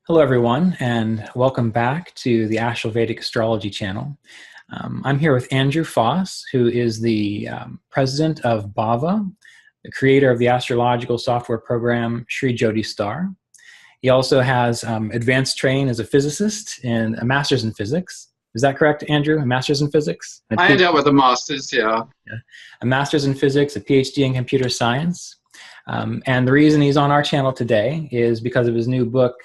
Hello, everyone, and welcome back to the Asheville Vedic Astrology channel. I'm here with Andrew Foss, who is the president of Bhava, the creator of the astrological software program Sri Jyoti Star. He also has advanced training as a physicist and a master's in physics. Is that correct, Andrew? A master's in physics? I ended up with a master's, yeah. A master's in physics, a PhD in computer science. And the reason he's on our channel today is because of his new book,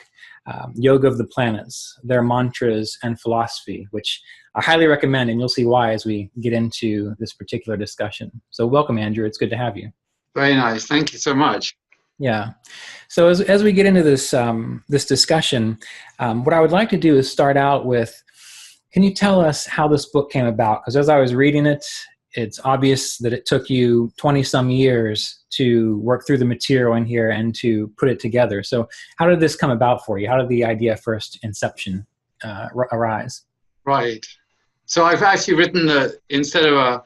Yoga of the Planets, Their Mantras and Philosophy, which I highly recommend, and you'll see why as we get into this particular discussion. So welcome, Andrew. It's good to have you. Very nice. Thank you so much. Yeah. So as we get into this, this discussion, what I would like to do is start out with, can you tell us how this book came about? Because as I was reading it, it's obvious that it took you 20-some years to work through the material in here and to put it together. So how did this come about for you? How did the idea first inception arise? Right. So I've actually written, instead of a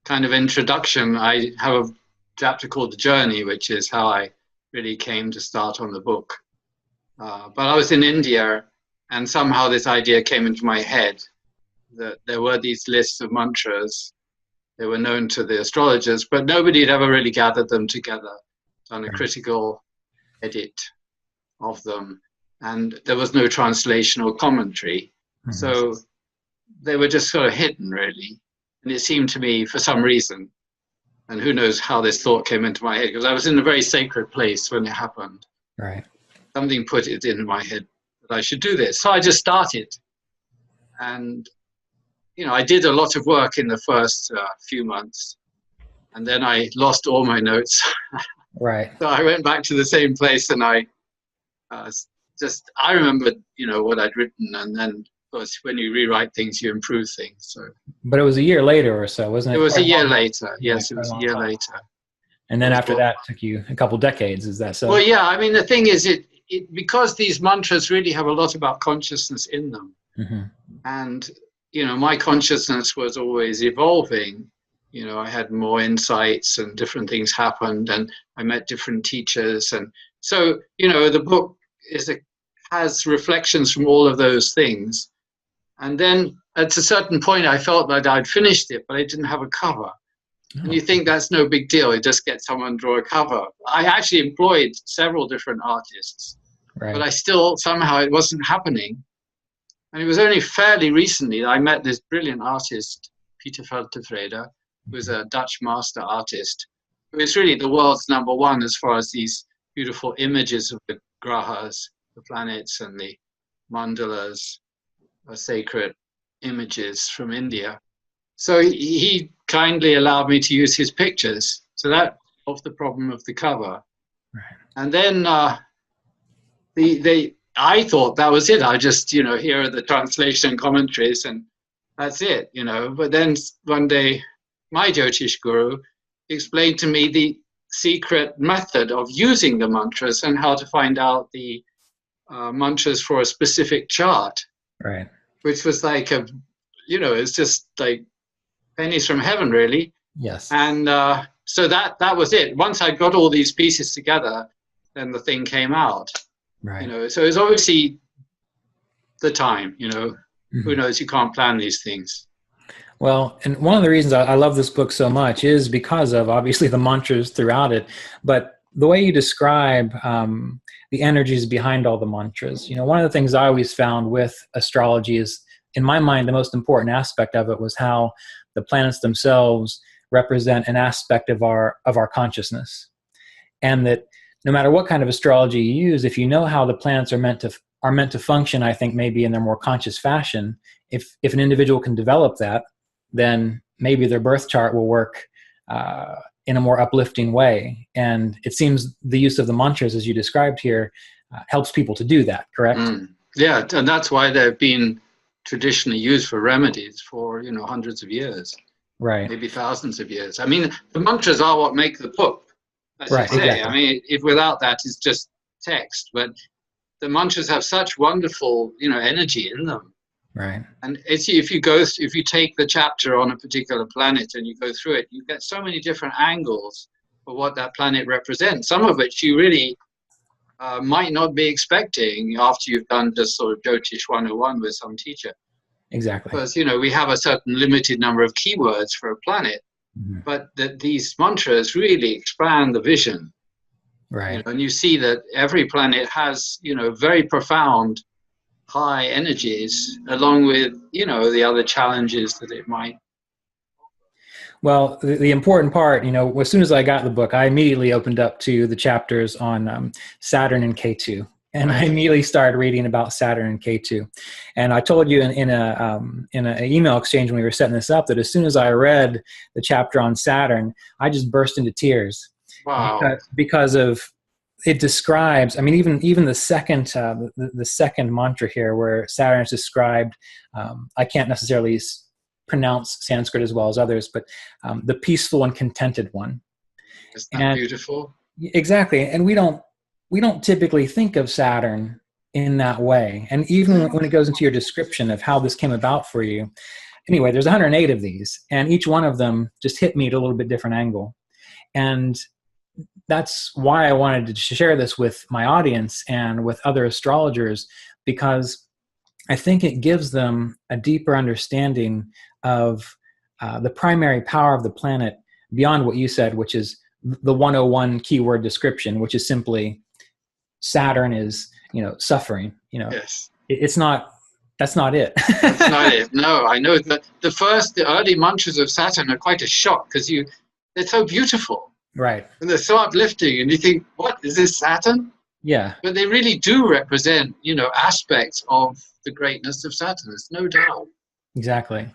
kind of introduction, I have a chapter called The Journey, which is how I really came to start on the book. But I was in India, and somehow this idea came into my head that there were these lists of mantras. They were known to the astrologers, but nobody had ever really gathered them together, done a critical edit of them, and there was no translation or commentary. So they were just sort of hidden, really. And it seemed to me, for some reason, and who knows how this thought came into my head, because I was in a very sacred place when it happened. Right. Something put it in my head that I should do this. So I just started. And you know, I did a lot of work in the first few months, and then I lost all my notes. Right. So I went back to the same place, and I remembered, you know, what I'd written, and then, of course, when you rewrite things, you improve things. So. But it was a year later or so, wasn't it? It was a year later. Yes, it was a year later. And then after that, it took you a couple decades. Is that so? Well, yeah. I mean, the thing is, because these mantras really have a lot about consciousness in them, and you know, my consciousness was always evolving. You know, I had more insights and different things happened, and I met different teachers. And so, you know, the book has reflections from all of those things. And then at a certain point, I felt that I'd finished it, but I didn't have a cover. And you think that's no big deal. You just get someone to draw a cover. I actually employed several different artists, but I still, somehow it wasn't happening. And it was only fairly recently that I met this brilliant artist, Peter Veltevrede, who's a Dutch master artist, who is really the world's #1 as far as these beautiful images of the grahas, the planets, and the mandalas, sacred images from India. So he kindly allowed me to use his pictures. So that solved the problem of the cover. Right. And then I thought that was it. I just, you know, here are the translation commentaries and that's it, you know. But then one day, my Jyotish guru explained to me the secret method of using the mantras and how to find out the mantras for a specific chart. Right. Which was like you know, it's just like pennies from heaven, really. Yes. And so that was it. Once I got all these pieces together, then the thing came out. Right. You know, so it's obviously the time, you know, who knows, you can't plan these things. Well, and one of the reasons I love this book so much is because of obviously the mantras throughout it, but the way you describe the energies behind all the mantras. You know, one of the things I always found with astrology is, in my mind, the most important aspect of it was how the planets themselves represent an aspect of our consciousness, and that no matter what kind of astrology you use, if you know how the planets are meant to function, I think maybe in their more conscious fashion, if an individual can develop that, then maybe their birth chart will work in a more uplifting way. And it seems the use of the mantras, as you described here, helps people to do that, correct? Yeah, and that's why they've been traditionally used for remedies for, you know, hundreds of years. Right. Maybe thousands of years. I mean, the mantras are what make the book. Right, say. exactly. I mean, if without that, it's just text. But the mantras have such wonderful, you know, energy in them. Right. And if you take the chapter on a particular planet and you go through it, you get so many different angles of what that planet represents. Some of which you really might not be expecting after you've done just sort of Jyotish 101 with some teacher. Exactly. Because, we have a certain limited number of keywords for a planet, but that these mantras really expand the vision. Right. And you see that every planet has, very profound high energies, along with, the other challenges that it might. Well, the important part, as soon as I got the book, I immediately opened up to the chapters on Saturn and K2. And I immediately started reading about Saturn and K2. And I told you in an email exchange when we were setting this up that as soon as I read the chapter on Saturn, I just burst into tears. Wow. Because of it describes, even the second the second mantra here where Saturn is described, I can't necessarily pronounce Sanskrit as well as others, but the peaceful and contented one. Isn't that beautiful? Exactly. And we don't typically think of Saturn in that way. And even when it goes into your description of how this came about for you, anyway, there's 108 of these, and each one of them just hit me at a little bit different angle. And that's why I wanted to share this with my audience and with other astrologers, because I think it gives them a deeper understanding of the primary power of the planet beyond what you said, which is the 101 keyword description, which is simply Saturn is, suffering. Yes. That's not it. That's not it. No, I know that the early mantras of Saturn are quite a shock because they're so beautiful. Right. And they're so uplifting, and you think, what, is this Saturn? Yeah. But they really do represent, aspects of the greatness of Saturn. There's no doubt. Exactly.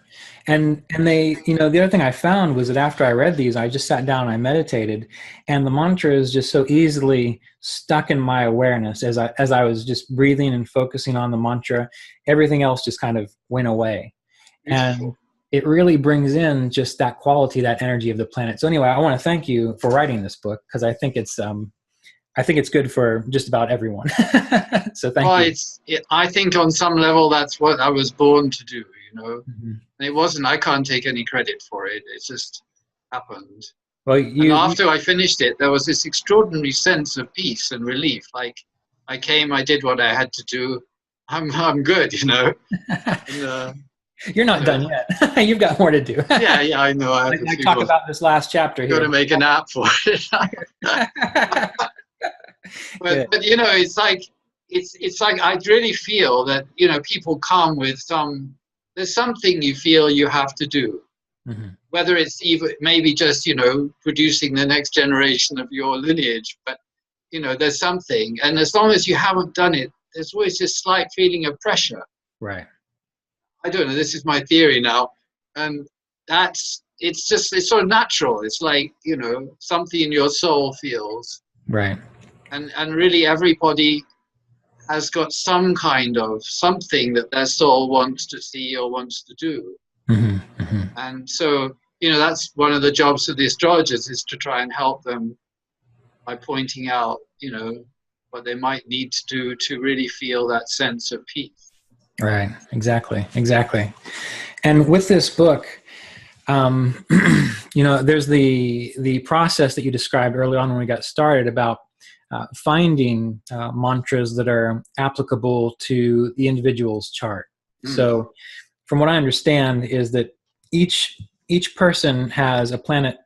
And they, the other thing I found was that after I read these, I just sat down and I meditated, and the mantras just so easily stuck in my awareness as I was just breathing and focusing on the mantra. Everything else just kind of went away. Beautiful. And it really brings in just that quality, that energy of the planet. So anyway, I want to thank you for writing this book, because I think it's good for just about everyone. So thank you. I think on some level that's what I was born to do. Mm-hmm. It wasn't. I can't take any credit for it. It just happened. Well, and after I finished it, there was this extraordinary sense of peace and relief. Like I came, I did what I had to do. I'm good, And, you're not done yet. You've got more to do. Yeah, I know. I talk about this last chapter here. Got to make an app for it. but it's like I really feel that people come with there's something you feel you have to do, whether it's even maybe just producing the next generation of your lineage, but there's something, and as long as you haven't done it, there's always this slight feeling of pressure. Right. I don't know, this is my theory now, and it's sort of natural. It's like something in your soul feels right, and really everybody has got some kind of something that their soul wants to see or wants to do. And so that's one of the jobs of the astrologers, is to try and help them by pointing out what they might need to do to really feel that sense of peace. Right. Exactly. And with this book, there's the process that you described early on when we got started about finding mantras that are applicable to the individual's chart. So from what I understand is that each person has a planet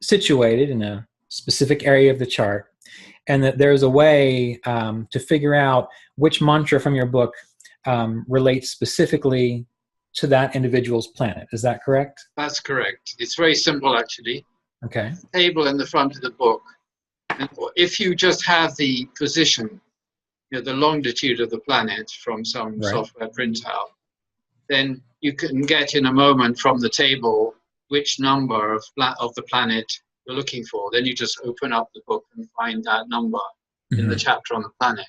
situated in a specific area of the chart, and that there's a way to figure out which mantra from your book relates specifically to that individual's planet. Is that correct? That's correct. It's very simple, actually. Okay. Table in the front of the book. And if you just have the position, the longitude of the planet from some software printout, then you can get in a moment from the table which number of the planet you're looking for. Then you just open up the book and find that number in the chapter on the planet.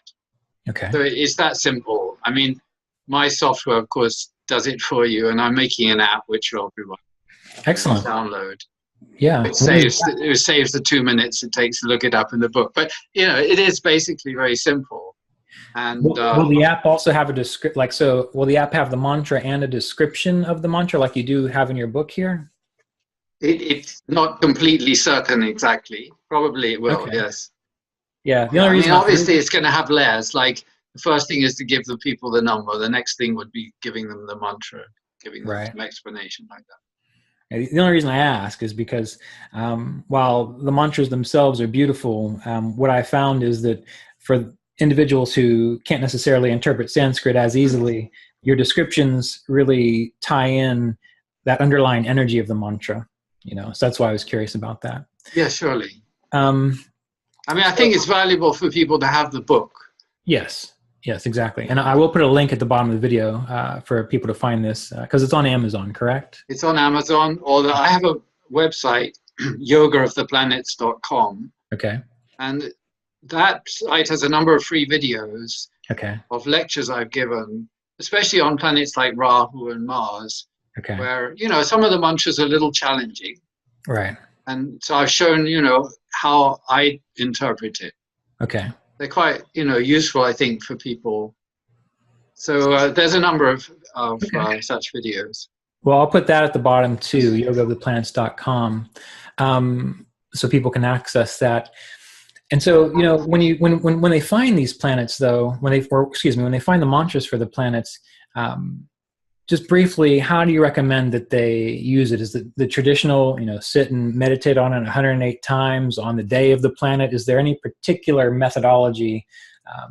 Okay. So it's that simple. I mean, my software, of course, does it for you, and I'm making an app which everyone can download. Yeah. It saves the 2 minutes it takes to look it up in the book. But, it is basically very simple. And will the app also have a description? Will the app have the mantra and a description of the mantra like you do have in your book here? It's not completely certain exactly. Probably it will, yes. Yeah. The Yeah, only I mean, reason obviously it's going to have layers. Like the first thing is to give the people the number. The next thing would be giving them the mantra, giving them right. some explanation like that. The only reason I ask is because while the mantras themselves are beautiful, what I found is that for individuals who can't necessarily interpret Sanskrit as easily, your descriptions really tie in that underlying energy of the mantra. So that's why I was curious about that. Yeah, surely. Um, I mean, I think it's valuable for people to have the book. Yes, exactly. And I will put a link at the bottom of the video for people to find this because it's on Amazon, correct? It's on Amazon, or I have a website, yogaoftheplanets.com. Okay. And that site has a number of free videos Okay. of lectures I've given, especially on planets like Rahu and Mars, Okay. where, some of the mantras are a little challenging. Right. And so I've shown, how I interpret it. Okay. They're quite, useful, I think, for people. So there's a number of such videos. Well, I'll put that at the bottom too, yogaoftheplanets.com, so people can access that. And so, when they find these planets, though, when they find the mantras for the planets, just briefly, how do you recommend that they use it? Is the traditional, sit and meditate on it 108 times on the day of the planet? Is there any particular methodology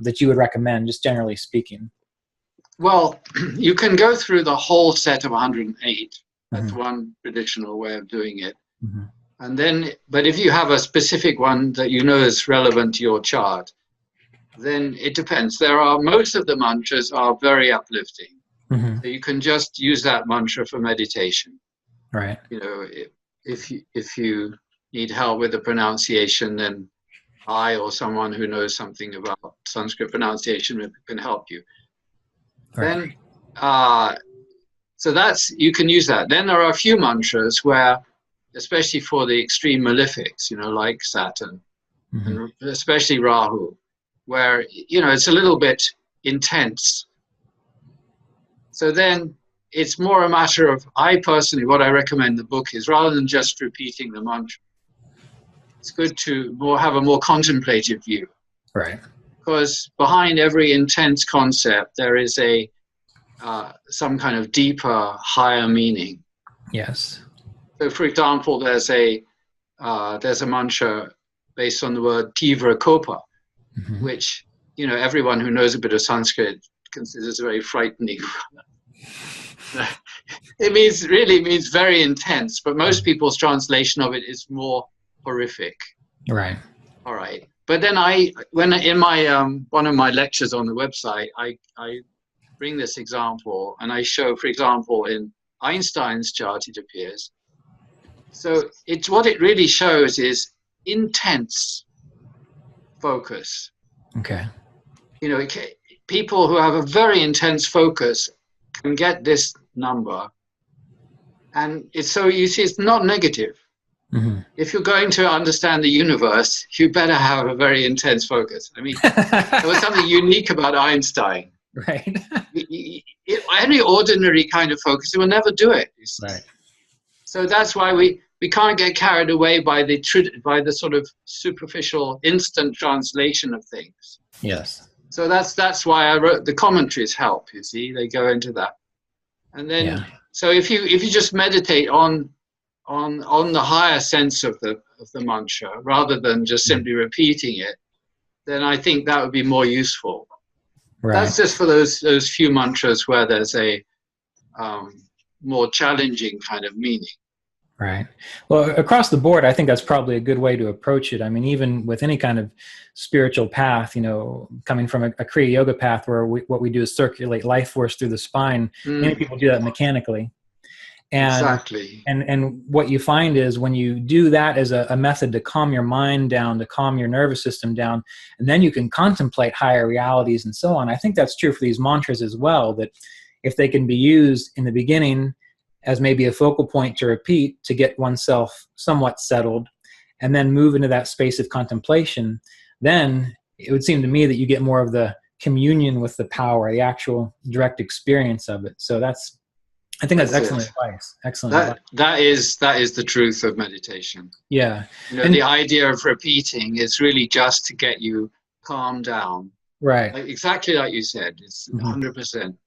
that you would recommend, just generally speaking? Well, you can go through the whole set of 108. That's Mm-hmm. one traditional way of doing it. Mm-hmm. And then, but if you have a specific one that is relevant to your chart, then it depends. Most of the mantras are very uplifting. Mm-hmm. So you can just use that mantra for meditation. Right. If you need help with the pronunciation, then I or someone who knows something about Sanskrit pronunciation can help you. Right. Then, so you can use that. Then there are a few mantras where, especially for the extreme malefics, like Saturn, Mm-hmm. and especially Rahu, where, it's a little bit intense. So then it's more a matter of, what I recommend the book is, rather than just repeating the mantra, it's good to have a more contemplative view. Right. Because behind every intense concept, there is some kind of deeper, higher meaning. Yes. So, for example, there's a mantra based on the word tivra kopa, Mm-hmm. which everyone who knows a bit of Sanskrit considers very frightening. It really means very intense, but most people's translation of it is more horrific. Right. All right. But then in my one of my lectures on the website, I bring this example and I show, for example, in Einstein's chart, it appears. So what it really shows is intense focus. Okay. People who have a very intense focus can get this number, and you see, it's not negative. Mm-hmm. If you're going to understand the universe, you better have a very intense focus. I mean, there was something unique about Einstein. Right. Any ordinary kind of focus, it will never do it. Right. So that's why we can't get carried away by the sort of superficial instant translation of things. Yes. So that's why I wrote the commentaries. Help, you see, they go into that. And then, So if you just meditate on the higher sense of the mantra, rather than just simply repeating it, then I think that would be more useful. Right. That's just for those few mantras where there's a more challenging kind of meaning. Right. Well, across the board, I think that's probably a good way to approach it. I mean, even with any kind of spiritual path, coming from a Kriya Yoga path where what we do is circulate life force through the spine, many people do that mechanically. And, exactly. And what you find is when you do that as a method to calm your mind down, to calm your nervous system down, and then you can contemplate higher realities and so on. I think that's true for these mantras as well, that if they can be used in the beginning as maybe a focal point to repeat to get oneself somewhat settled and then move into that space of contemplation, then it would seem to me that you get more of the communion with the power, the actual direct experience of it. So that's I think that's That's excellent it. advice. Excellent advice. That is the truth of meditation. Yeah. You know, And the idea of repeating is really just to get you calmed down. right. Like, exactly like you said, it's Mhm. 100%.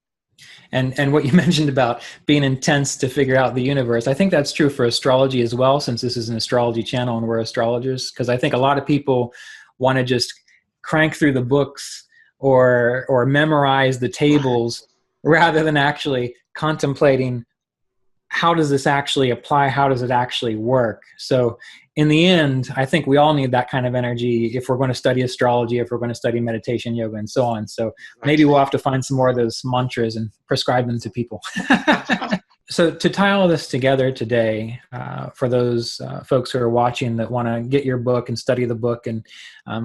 And what you mentioned about being intense to figure out the universe, I think that's true for astrology as well, since this is an astrology channel and we're astrologers. Because I think a lot of people want to just crank through the books or memorize the tables rather than actually contemplating how does this actually apply? How does it actually work? So in the end, I think we all need that kind of energy if we're going to study astrology, if we're going to study meditation, yoga, and so on. So maybe we'll have to find some more of those mantras and prescribe them to people. So to tie all this together today, for those folks who are watching that want to get your book and study the book and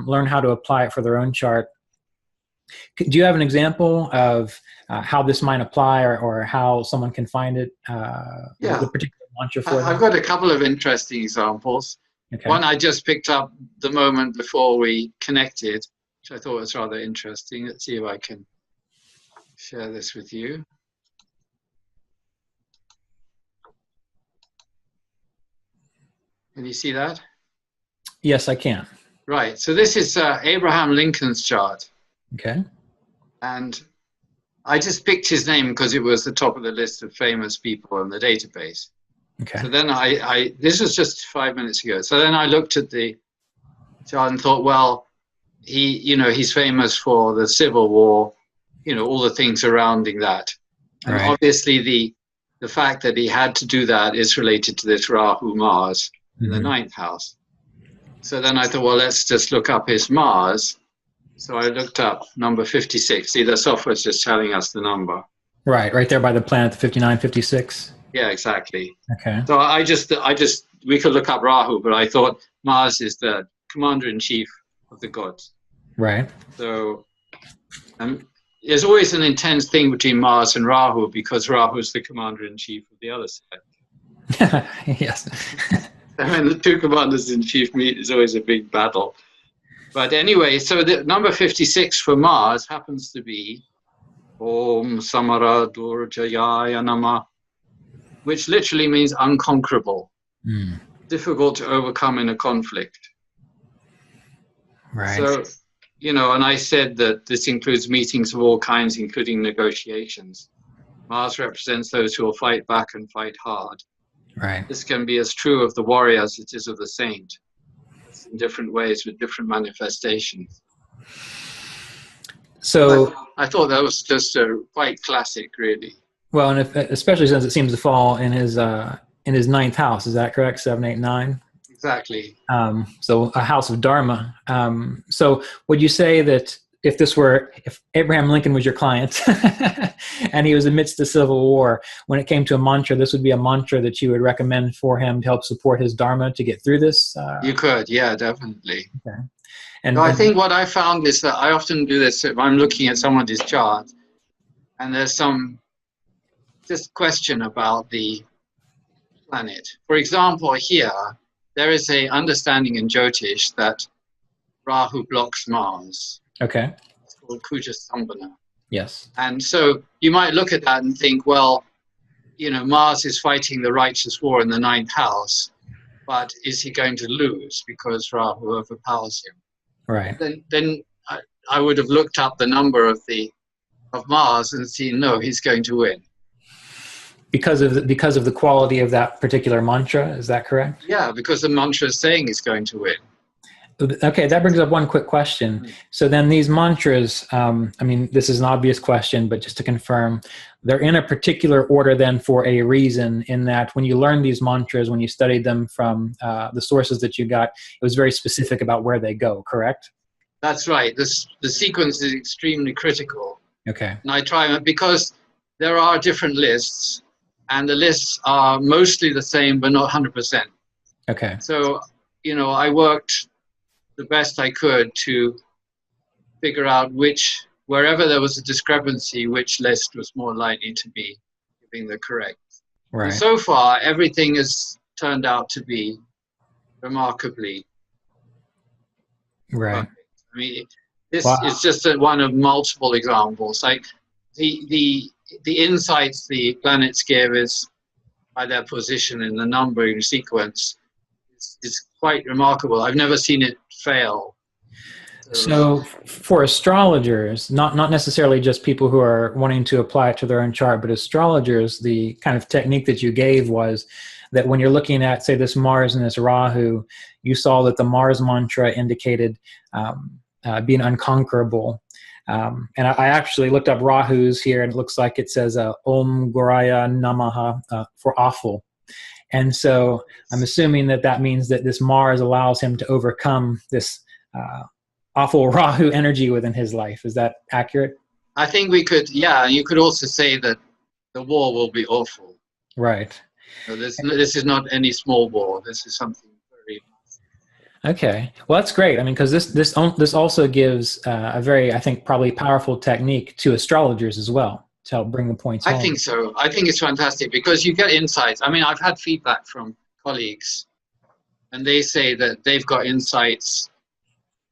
learn how to apply it for their own chart, do you have an example of how this might apply or how someone can find it, Yeah. the particular mantra for them? I've got a couple of interesting examples. Okay. One I just picked up the moment before we connected, which I thought was rather interesting. Let's see if I can share this with you. Can you see that? Yes, I can. Right. So this is Abraham Lincoln's chart. Okay. And I just picked his name because it was the top of the list of famous people in the database. Okay. So then this was just 5 minutes ago. So then I looked at the chart and thought, well, he's famous for the Civil War, all the things surrounding that. And right. Obviously the fact that he had to do that is related to this Rahu Mars in the ninth house. So then I thought, well, let's just look up his Mars. So I looked up number 56. See, the software's just telling us the number. Right there by the planet, the 59, 56. Yeah, exactly. Okay. So we could look up Rahu, but I thought Mars is the commander-in-chief of the gods. Right. So there's always an intense thing between Mars and Rahu because Rahu is the commander-in-chief of the other side. Yes. And when the two commanders-in-chief meet, there's always a big battle. But anyway, so the number 56 for Mars happens to be Om Samara Durjayaya Nama, which literally means unconquerable, difficult to overcome in a conflict. Right. So, and I said that this includes meetings of all kinds, including negotiations. Mars represents those who will fight back and fight hard. Right. This can be as true of the warrior as it is of the saint, in different ways with different manifestations. So I thought that was just quite classic, really. Well, and especially since it seems to fall in his ninth house, is that correct? 7, 8, 9. Exactly. So a house of Dharma. So would you say that if Abraham Lincoln was your client and he was amidst the Civil War, when it came to a mantra, this would be a mantra that you would recommend for him to help support his Dharma to get through this? You could, yeah, definitely. Okay. And I think what I found is that I often do this if I'm looking at someone's chart and there's some just question about the planet. For example, here, there is a understanding in Jyotish that Rahu blocks Mars. Okay. It's called Kuja Sambhana. Yes. And so you might look at that and think, well, Mars is fighting the righteous war in the ninth house, but is he going to lose because Rahu overpowers him? Right. Then I would have looked up the number of Mars and seen, no, he's going to win. Because of the quality of that particular mantra, is that correct? Yeah, because the mantra is saying he's going to win. Okay, that brings up one quick question. So then these mantras, this is an obvious question, but just to confirm, they're in a particular order then for a reason, in that when you learn these mantras, when you studied them from the sources that you got, it was very specific about where they go, correct? That's right. The sequence is extremely critical. Okay. And I try, because there are different lists, and the lists are mostly the same, but not 100%. Okay. So, I worked the best I could to figure out wherever there was a discrepancy, which list was more likely to be giving the correct. Right. And so far, everything has turned out to be remarkably right. Perfect. This is just one of multiple examples. Like the the insights the planets give is by their position in the numbering sequence is quite remarkable. I've never seen it fail. So for astrologers, not necessarily just people who are wanting to apply it to their own chart, but astrologers, the kind of technique that you gave was that when you're looking at, say, this Mars and this Rahu, you saw that the Mars mantra indicated being unconquerable. And I actually looked up Rahu's here, and it looks like it says Om Goraya Namaha for awful. And so I'm assuming that means that this Mars allows him to overcome this awful Rahu energy within his life. Is that accurate? I think we could, yeah, you could also say that the war will be awful. Right. So this is not any small war. This is something very... Okay. Well, that's great. I mean, because this also gives a very, I think, probably powerful technique to astrologers as well to help bring the points home. I think so. I think it's fantastic because you get insights. I mean, I've had feedback from colleagues, and they say that they've got insights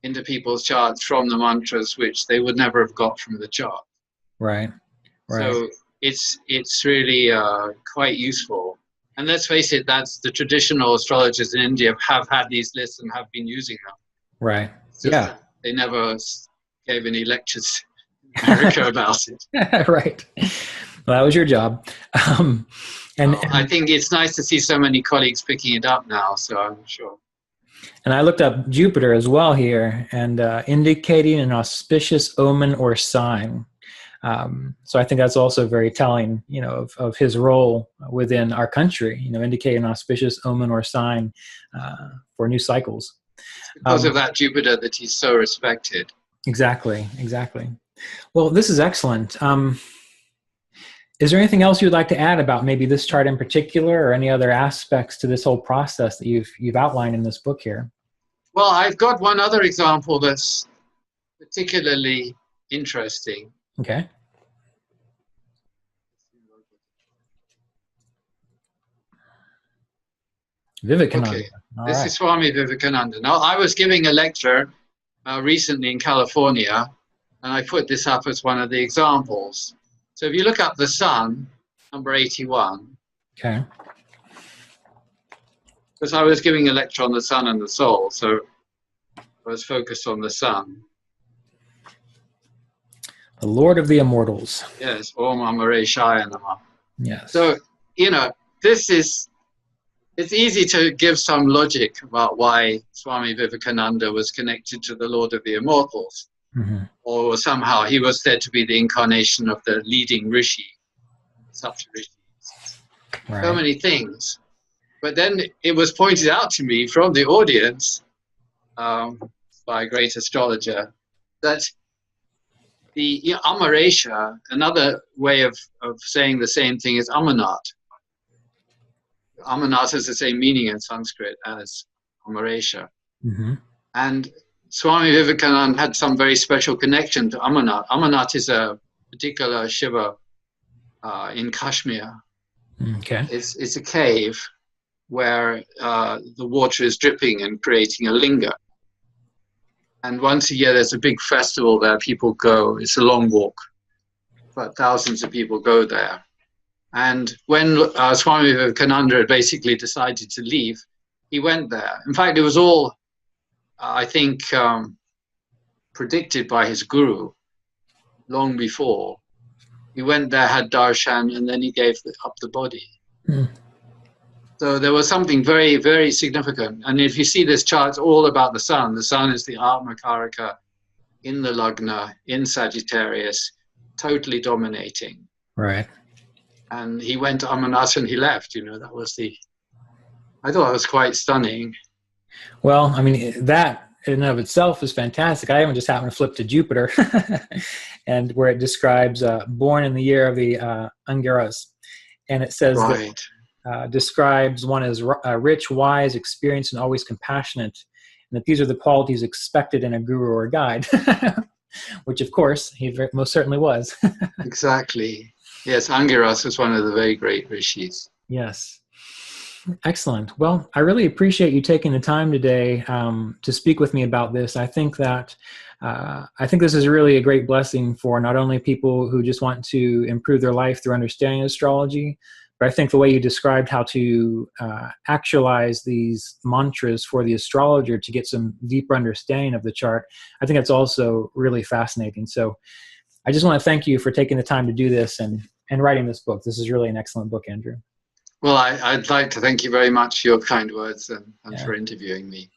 into people's charts from the mantras, which they would never have got from the chart. Right. Right. So it's really quite useful. And let's face it, that's the traditional astrologers in India have had these lists and have been using them. Right. Yeah. They never gave any lectures in America about it. Right. Well, that was your job. And I think it's nice to see so many colleagues picking it up now, so I'm sure. And I looked up Jupiter as well here, and indicating an auspicious omen or sign. So I think that's also very telling, of his role within our country, indicating an auspicious omen or sign for new cycles. Because of that Jupiter that he's so respected. Exactly. Well, this is excellent. Is there anything else you'd like to add about maybe this chart in particular, or any other aspects to this whole process that you've outlined in this book here? Well, I've got one other example that's particularly interesting. Okay. Vivekananda. Okay. This is Swami Vivekanand. Now, I was giving a lecture recently in California, and I put this up as one of the examples. So if you look up the sun, number 81. Okay. Because I was giving a lecture on the sun and the soul, so I was focused on the sun. The Lord of the Immortals. Yes, Om Amareshaya Namah. Yes. So, it's easy to give some logic about why Swami Vivekananda was connected to the Lord of the Immortals. Mm-hmm. Or somehow he was said to be the incarnation of the leading rishi, such rishis. Right. So many things. But then it was pointed out to me from the audience by a great astrologer that the Amaresha, another way of saying the same thing is Amarnath. Amarnath has the same meaning in Sanskrit as Amaresha. Mm-hmm. And Swami Vivekananda had some very special connection to Amarnath. Amarnath is a particular Shiva in Kashmir. Okay. It's a cave where the water is dripping and creating a linga. And once a year there's a big festival there. People go. It's a long walk, but thousands of people go there. And when Swami Vivekananda basically decided to leave, he went there. In fact, it was all, I think, predicted by his guru long before. He went there, had darshan, and then he gave up the body. Mm. So there was something very, very significant. And if you see this chart, it's all about the sun. The sun is the Atma Karaka in the Lagna, in Sagittarius, totally dominating. Right. And he went to Amarnath and he left. That was I thought it was quite stunning. Well, I mean, that in and of itself is fantastic. I even just happened to flip to Jupiter, and where it describes born in the year of the Angiras. And it says right. that describes one as rich, wise, experienced, and always compassionate, and that these are the qualities expected in a guru or guide, which, of course, he most certainly was. Exactly. Yes, Angiras was one of the very great rishis. Yes. Excellent. Well, I really appreciate you taking the time today to speak with me about this. I think this is really a great blessing for not only people who just want to improve their life through understanding astrology, but I think the way you described how to actualize these mantras for the astrologer to get some deeper understanding of the chart, I think that's also really fascinating. So I just want to thank you for taking the time to do this and writing this book. This is really an excellent book, Andrew. Well, I'd like to thank you very much for your kind words and for interviewing me.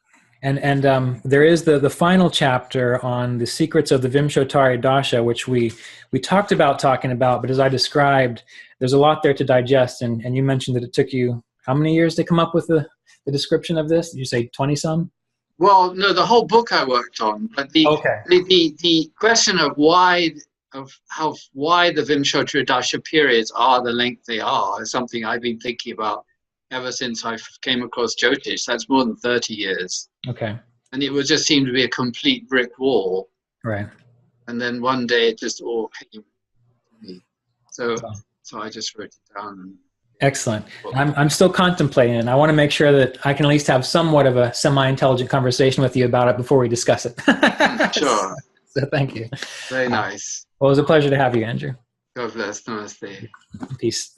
And there is the final chapter on the secrets of the Vimshottari Dasha, which we talked about talking about, but as I described, there's a lot there to digest. And you mentioned that it took you how many years to come up with the description of this? Did you say 20-some? Well, no, the whole book I worked on, but the question of why the Vimshottari Dasha periods are the length they are is something I've been thinking about ever since I came across Jyotish. That's more than 30 years. Okay. And it would just seem to be a complete brick wall. Right. And then one day it just all came to me. So I just wrote it down. Excellent. I'm still contemplating it. I want to make sure that I can at least have somewhat of a semi-intelligent conversation with you about it before we discuss it. Sure. So thank you. Very nice. Well, it was a pleasure to have you, Andrew. God bless. Namaste. Peace.